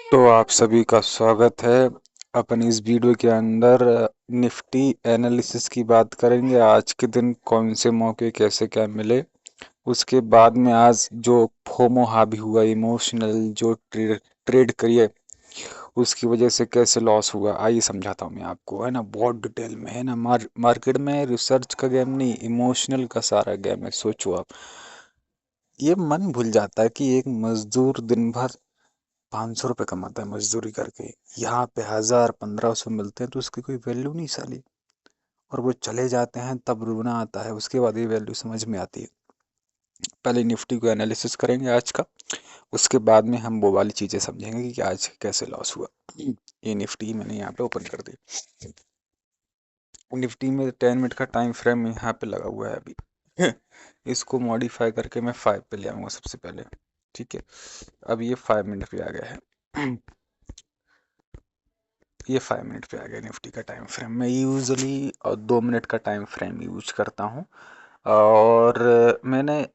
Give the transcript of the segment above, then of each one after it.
तो आप सभी का स्वागत है। अपन इस वीडियो के अंदर निफ्टी एनालिसिस की बात करेंगे। आज के दिन कौन से मौके कैसे क्या मिले, उसके बाद में आज जो फोमो हावी हुआ, इमोशनल जो ट्रेड करिए उसकी वजह से कैसे लॉस हुआ, आइए समझाता हूँ मैं आपको, है ना। बहुत डिटेल में, है ना। मार्केट में रिसर्च का गेम नहीं, इमोशनल का सारा गेम है। सोचो आप, ये मन भूल जाता है कि एक मजदूर दिन भर 500 रुपये कमाता है मजदूरी करके, यहाँ पे 1000 1500 मिलते हैं तो उसकी कोई वैल्यू नहीं साली। और वो चले जाते हैं तब रोना आता है, उसके बाद ये वैल्यू समझ में आती है। पहले निफ्टी को एनालिसिस करेंगे आज का, उसके बाद में हम वो वाली चीजें समझेंगे कि आज कैसे लॉस हुआ। ये निफ्टी मैंने यहाँ पे ओपन कर दी। निफ्टी में 10 मिनट का टाइम फ्रेम यहाँ पे लगा हुआ है अभी। इसको मॉडिफाई करके मैं 5 पे ले आऊंगा सबसे पहले। ठीक है, अब ये 5 मिनट पे आ गया है। ये 5 मिनट पे आ गया निफ्टी का टाइम फ्रेम। मैं यूजली 2 मिनट का टाइम फ्रेम यूज करता हूँ। और मैंने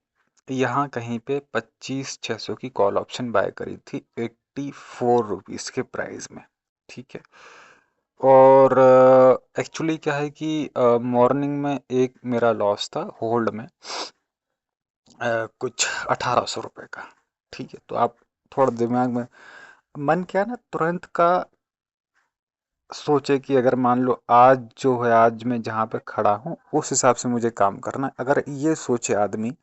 यहाँ कहीं पे 25,600 की कॉल ऑप्शन बाय करी थी 84 रुपीज़ के प्राइस में। ठीक है। और एक्चुअली क्या है कि मॉर्निंग में एक मेरा लॉस था होल्ड में, कुछ 1800 रुपये का। ठीक है, तो आप थोड़ा दिमाग में मन क्या है ना, तुरंत का सोचे कि अगर मान लो आज जो है, आज मैं जहाँ पे खड़ा हूँ उस हिसाब से मुझे काम करना है, अगर ये सोचे आदमी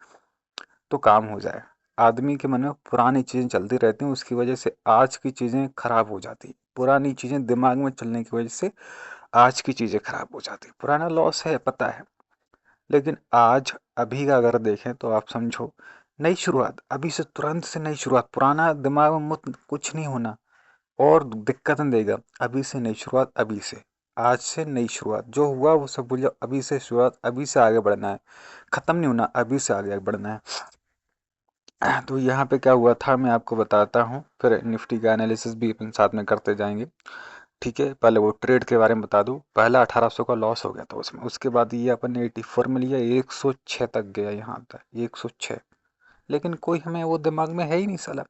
तो काम हो जाए। आदमी के मन में पुरानी चीज़ें चलती रहती हैं, उसकी वजह से आज की चीज़ें खराब हो जाती। पुरानी चीज़ें दिमाग में चलने की वजह से आज की चीज़ें खराब हो जाती। पुराना लॉस है पता है, लेकिन आज अभी का अगर देखें तो आप समझो नई शुरुआत, अभी से तुरंत से नई शुरुआत। पुराना दिमाग में मत, कुछ नहीं होना और दिक्कत देगा। अभी से नई शुरुआत, अभी से, आज से नई शुरुआत। जो हुआ वो सब भूल जाओ, अभी से शुरुआत, अभी से आगे बढ़ना है। खत्म नहीं होना, अभी से आगे बढ़ना है। तो यहाँ पे क्या हुआ था मैं आपको बताता हूँ, फिर निफ्टी का एनालिसिस भी अपन साथ में करते जाएंगे। ठीक है, पहले वो ट्रेड के बारे में बता दूं। पहला 1800 का लॉस हो गया था उसमें, उसके बाद ये अपन ने 84 में लिया, 106 तक गया, यहाँ तक 106। लेकिन कोई हमें वो दिमाग में है ही नहीं साला।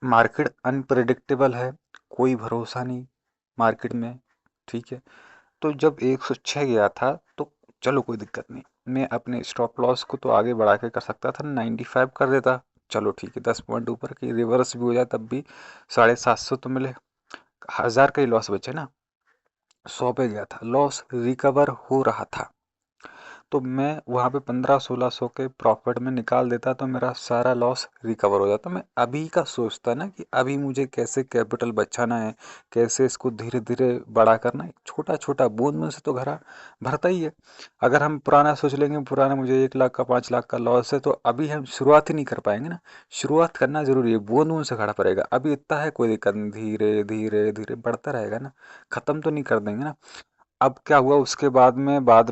मार्केट अनप्रिडिक्टेबल है, कोई भरोसा नहीं मार्केट में। ठीक है, तो जब 106 गया था तो चलो कोई दिक्कत नहीं, मैं अपने स्टॉप लॉस को तो आगे बढ़ा के कर सकता था, 95 कर देता। चलो ठीक है, 10 पॉइंट ऊपर की रिवर्स भी हो जाए तब भी 750 तो मिले, 1000 का ही लॉस बचे ना। 100 पे गया था, लॉस रिकवर हो रहा था, तो मैं वहाँ पे 1500 1600 के प्रॉफिट में निकाल देता तो मेरा सारा लॉस रिकवर हो जाता। मैं अभी का सोचता ना कि अभी मुझे कैसे कैपिटल बचाना है, कैसे इसको धीरे धीरे बड़ा करना है। छोटा छोटा बूंद बूंद से तो घरा भरता ही है। अगर हम पुराना सोच लेंगे, पुराना मुझे 1 लाख का 5 लाख का लॉस है, तो अभी हम शुरुआत ही नहीं कर पाएंगे ना। शुरुआत करना जरूरी है, बूंद बूंद से खड़ा पड़ेगा। अभी इतना है कोई दिक्कत नहीं, धीरे धीरे धीरे बढ़ता रहेगा ना, खत्म तो नहीं कर देंगे ना। अब क्या हुआ उसके बाद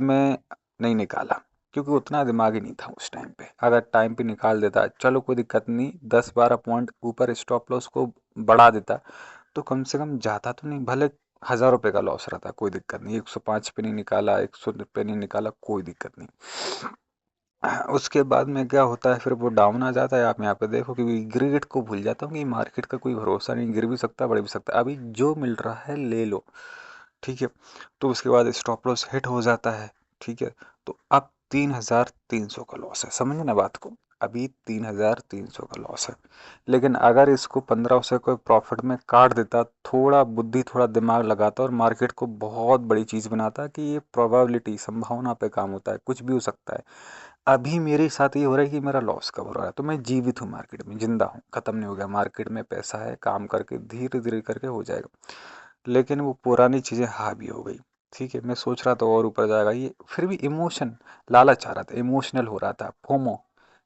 में नहीं निकाला, क्योंकि उतना दिमाग ही नहीं था उस टाइम पे। अगर टाइम पे निकाल देता चलो कोई दिक्कत नहीं, 10 12 पॉइंट ऊपर स्टॉप लॉस को बढ़ा देता तो कम से कम जाता तो नहीं, भले 1000 रुपये का लॉस रहता कोई दिक्कत नहीं। 105 पे नहीं निकाला, 100 पे नहीं निकाला, कोई दिक्कत नहीं। उसके बाद में क्या होता है, फिर वो डाउन आ जाता है। आप यहाँ पे देखो कि ग्रेड को भूल जाता हूँ कि मार्केट का कोई भरोसा नहीं, गिर भी सकता है बढ़ भी सकता है, अभी जो मिल रहा है ले लो। ठीक है, तो उसके बाद स्टॉप लॉस हिट हो जाता है। ठीक है, तो अब 3300 का लॉस है, समझे ना बात को। अभी 3300 का लॉस है, लेकिन अगर इसको 1500 को प्रॉफिट में काट देता, थोड़ा बुद्धि थोड़ा दिमाग लगाता और मार्केट को बहुत बड़ी चीज़ बनाता कि ये प्रोबेबिलिटी संभावना पे काम होता है, कुछ भी हो सकता है। अभी मेरे साथ ये हो रहा है कि मेरा लॉस कवर हो रहा है, तो मैं जीवित हूँ, मार्केट में जिंदा हूँ, खत्म नहीं हो गया। मार्केट में पैसा है, काम करके धीरे धीरे करके हो जाएगा। लेकिन वो पुरानी चीज़ें हावी हो गई। ठीक है, मैं सोच रहा था और ऊपर जाएगा ये, फिर भी इमोशन, लालच आ रहा था, इमोशनल हो रहा था, फोमो,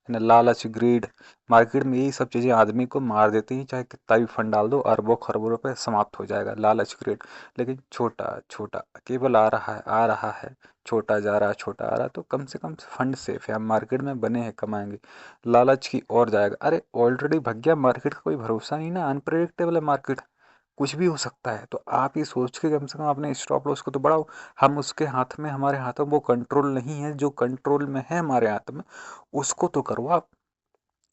है ना, लालच, ग्रीड। मार्केट में यही सब चीज़ें आदमी को मार देती हैं, चाहे कितना भी फंड डाल दो, अरबों खरबों रुपए समाप्त हो जाएगा, लालच, ग्रीड। लेकिन छोटा छोटा केवल आ रहा है आ रहा है, छोटा जा रहा है छोटा आ रहा है, तो कम से कम फंड सेफ है, हम मार्केट में बने हैं कमाएंगे। लालच की ओर जाएगा, अरे ऑलरेडी भग गया, मार्केट का कोई भरोसा नहीं ना, अनप्रेडिक्टेबल है मार्केट, कुछ भी हो सकता है। तो आप ये सोच के कम से कम अपने स्टॉप लॉस को तो बढ़ाओ। हम उसके हाथ में, हमारे हाथों में वो कंट्रोल नहीं है, जो कंट्रोल में है हमारे हाथ में उसको तो करो आप।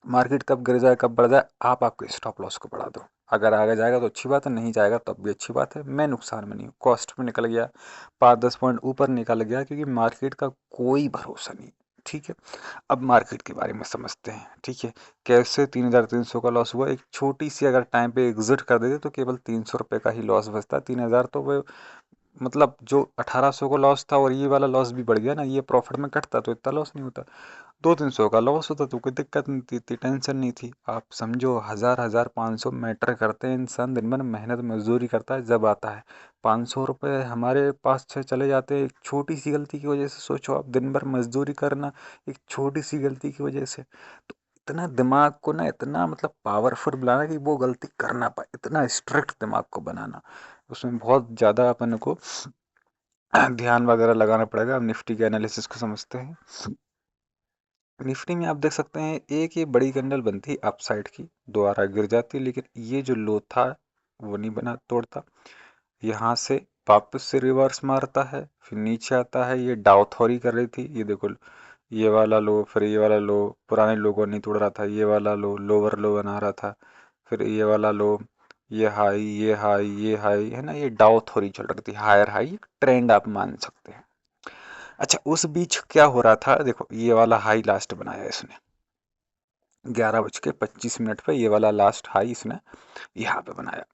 मार्केट कब गिर जाए कब बढ़ जाए, आप आपके स्टॉप लॉस को बढ़ा दो। अगर आगे जाएगा तो अच्छी बात है, नहीं जाएगा तब भी अच्छी बात है, मैं नुकसान में नहीं हूँ। कॉस्ट में निकल गया, 5-10 पॉइंट ऊपर निकल गया, क्योंकि मार्केट का कोई भरोसा नहीं। ठीक है, अब मार्केट के बारे में समझते हैं। ठीक है, कैसे 3,300 का लॉस हुआ। एक छोटी सी अगर टाइम पे एग्जिट कर देते तो केवल 300 रुपये का ही लॉस बचता। 3,000 तो वो मतलब जो 1,800 का लॉस था, और ये वाला लॉस भी बढ़ गया ना, ये प्रॉफिट में कटता तो इतना लॉस नहीं होता। 200-300 का लॉस होता तो कोई दिक्कत नहीं थी, इतनी टेंशन नहीं थी। आप समझो 1,000-1,500 मैटर करते हैं। इंसान दिन भर मेहनत मजदूरी करता है, जब आता है 500 रुपये हमारे पास से चले जाते हैं एक छोटी सी गलती की वजह से। सोचो आप, दिन भर मजदूरी करना एक छोटी सी गलती की वजह से। तो इतना दिमाग को ना, इतना मतलब पावरफुल बनाना कि वो गलती कर ना पाए, इतना स्ट्रिक्ट दिमाग को बनाना, उसमें बहुत ज़्यादा अपन को ध्यान वगैरह लगाना पड़ेगा। अब निफ्टी के एनालिसिस को समझते हैं। निफ्टी में आप देख सकते हैं एक ये बड़ी कैंडल बनती है अपसाइड की, दोबारा गिर जाती है, लेकिन ये जो लो था वो नहीं बना तोड़ता। यहाँ से वापस से रिवर्स मारता है, फिर नीचे आता है। ये डाउथॉरी कर रही थी, ये देखो, ये वाला लो, फिर ये वाला लो, पुराने लो को नहीं तोड़ रहा था, ये वाला लो लोअर लो बना रहा था, फिर ये वाला लो, ये हाई, ये हाई, ये हाई, है ना। ये डाउथॉरी चल रही थी, हायर हाई ट्रेंड आप मान सकते हैं। अच्छा, उस बीच क्या हो रहा था, देखो ये वाला हाई लास्ट बनाया इसने 11:25 पे, ये वाला लास्ट हाई इसने यहाँ पे बनाया।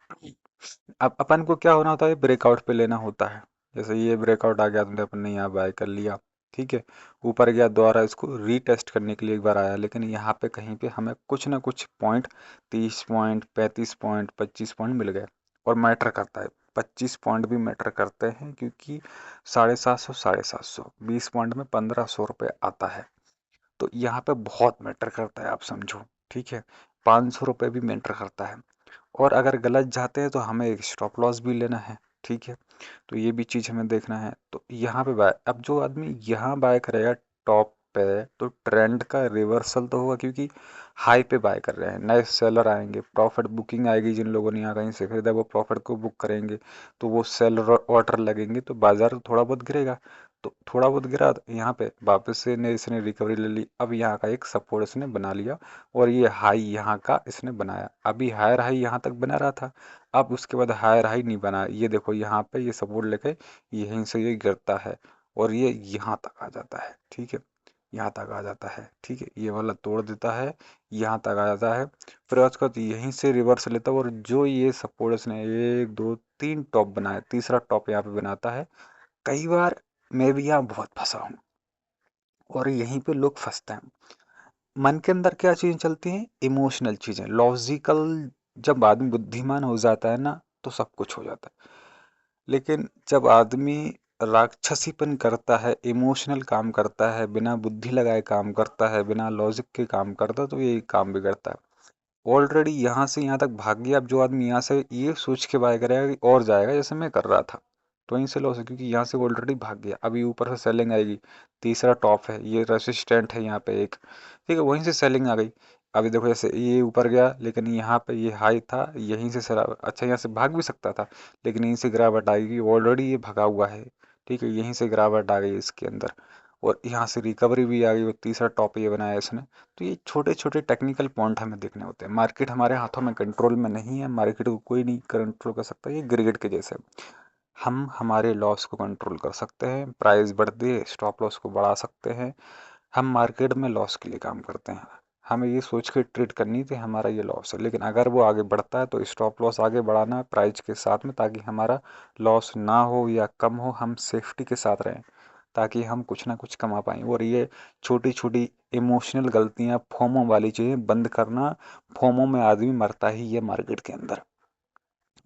अब अपन को क्या होना होता है, ब्रेकआउट पे लेना होता है। जैसे ये ब्रेकआउट आ गया, तुमने अपन ने यहाँ बाय कर लिया, ठीक है, ऊपर गया, दोबारा इसको रीटेस्ट करने के लिए एक बार आया, लेकिन यहाँ पे कहीं पे हमें कुछ ना कुछ पॉइंट, 30 पॉइंट, 35 पॉइंट, 25 पॉइंट मिल गए। और मैटर करता है, 25 पॉइंट भी मैटर करते हैं, क्योंकि 750, 750, 20 पॉइंट में 1,500 रुपये आता है। तो यहाँ पे बहुत मैटर करता है, आप समझो। ठीक है, 500 रुपये भी मैटर करता है। और अगर गलत जाते हैं तो हमें एक स्टॉप लॉस भी लेना है। ठीक है, तो ये भी चीज़ हमें देखना है। तो यहाँ पे बाय, अब जो आदमी यहाँ बाय करेगा टॉप पे, तो ट्रेंड का रिवर्सल तो होगा, क्योंकि हाई पे बाय कर रहे हैं, नए सेलर आएंगे, प्रॉफिट बुकिंग आएगी, जिन लोगों ने यहाँ कहीं से खरीदा वो प्रॉफिट को बुक करेंगे, तो वो सेलर ऑर्डर लगेंगे, तो बाजार थोड़ा बहुत गिरेगा। तो थोड़ा बहुत गिरा तो यहाँ पे वापस से ने इसने रिकवरी ले ली। अब यहाँ का एक सपोर्ट इसने बना लिया, और ये हाई यहाँ का इसने बनाया। अभी हायर हाई यहाँ तक बना रहा था, अब उसके बाद हायर हाई नहीं बना। ये देखो यहाँ पे ये सपोर्ट लेके यहीं से ये गिरता है, और ये यहाँ तक आ जाता है। ठीक है, यहाँ तक आ जाता है। ठीक है, ये वाला तोड़ देता है, यहाँ तक आ जाता है, फिर उसके बाद यहीं से रिवर्स लेता है। और जो ये सपोर्ट इसने 1 2 3 टॉप बनाया, तीसरा टॉप यहाँ पे बनाता है। कई बार मैं भी यहाँ बहुत फंसा हूँ, और यहीं पे लोग फंसते हैं। मन के अंदर क्या चीजें चलती हैं, इमोशनल चीजें, लॉजिकल। जब आदमी बुद्धिमान हो जाता है ना, तो सब कुछ हो जाता है। लेकिन जब आदमी राक्षसीपन करता है, इमोशनल काम करता है, बिना बुद्धि लगाए काम करता है, बिना लॉजिक के काम करता है, तो ये काम बिगड़ता है। ऑलरेडी यहाँ से यहाँ तक भाग गया। अब जो आदमी यहाँ से ये सोच के बाय करेगा कि और जाएगा, जैसे मैं कर रहा था, तो वहीं से लॉस है, क्योंकि यहाँ से ऑलरेडी भाग गया। अभी ऊपर से सेलिंग आएगी, तीसरा टॉप है, ये रेसिस्टेंट है यहाँ पे एक, ठीक है, वहीं से सेलिंग आ गई। अभी देखो जैसे ये ऊपर गया, लेकिन यहाँ पे ये हाई था, यहीं से सरा अच्छा यहाँ से भाग भी सकता था, लेकिन यहीं से गिरावट आएगी, ऑलरेडी ये भगा हुआ है। ठीक है, यहीं से गिरावट आ गई इसके अंदर, और यहाँ से रिकवरी भी आ गई, और तीसरा टॉप ये बनाया इसने। तो ये छोटे छोटे टेक्निकल पॉइंट हमें देखने होते हैं। मार्केट हमारे हाथों में, कंट्रोल में नहीं है, मार्केट को कोई नहीं कंट्रोल कर सकता। ये गिरगिट के जैसे, हम हमारे लॉस को कंट्रोल कर सकते हैं, प्राइस बढ़ते स्टॉप लॉस को बढ़ा सकते हैं। हम मार्केट में लॉस के लिए काम करते हैं, हमें ये सोच के ट्रेड करनी थी हमारा ये लॉस है, लेकिन अगर वो आगे बढ़ता है तो स्टॉप लॉस आगे बढ़ाना है प्राइस के साथ में, ताकि हमारा लॉस ना हो या कम हो, हम सेफ्टी के साथ रहें, ताकि हम कुछ ना कुछ कमा पाएँ। और ये छोटी छोटी इमोशनल गलतियाँ, फोमो वाली चीज़ें बंद करना। फोमो में आदमी मरता ही है मार्केट के अंदर।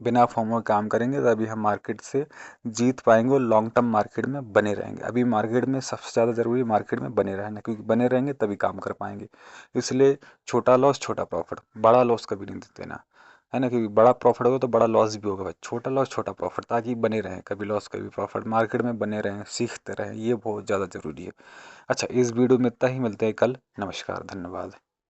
बिना फोमो के काम करेंगे तभी हम मार्केट से जीत पाएंगे, और लॉन्ग टर्म मार्केट में बने रहेंगे। अभी मार्केट में सबसे ज़्यादा ज़रूरी मार्केट में बने रहना, क्योंकि बने रहेंगे तभी काम कर पाएंगे। इसलिए छोटा लॉस छोटा प्रॉफिट, बड़ा लॉस कभी नहीं देना, है ना, क्योंकि बड़ा प्रॉफिट होगा तो बड़ा लॉस भी होगा भाई। छोटा लॉस छोटा प्रॉफिट, ताकि बने रहें, कभी लॉस कभी प्रॉफिट, मार्केट में बने रहें, सीखते रहें, ये बहुत ज़्यादा ज़रूरी है। अच्छा, इस वीडियो में इतना ही, मिलते हैं कल। नमस्कार, धन्यवाद।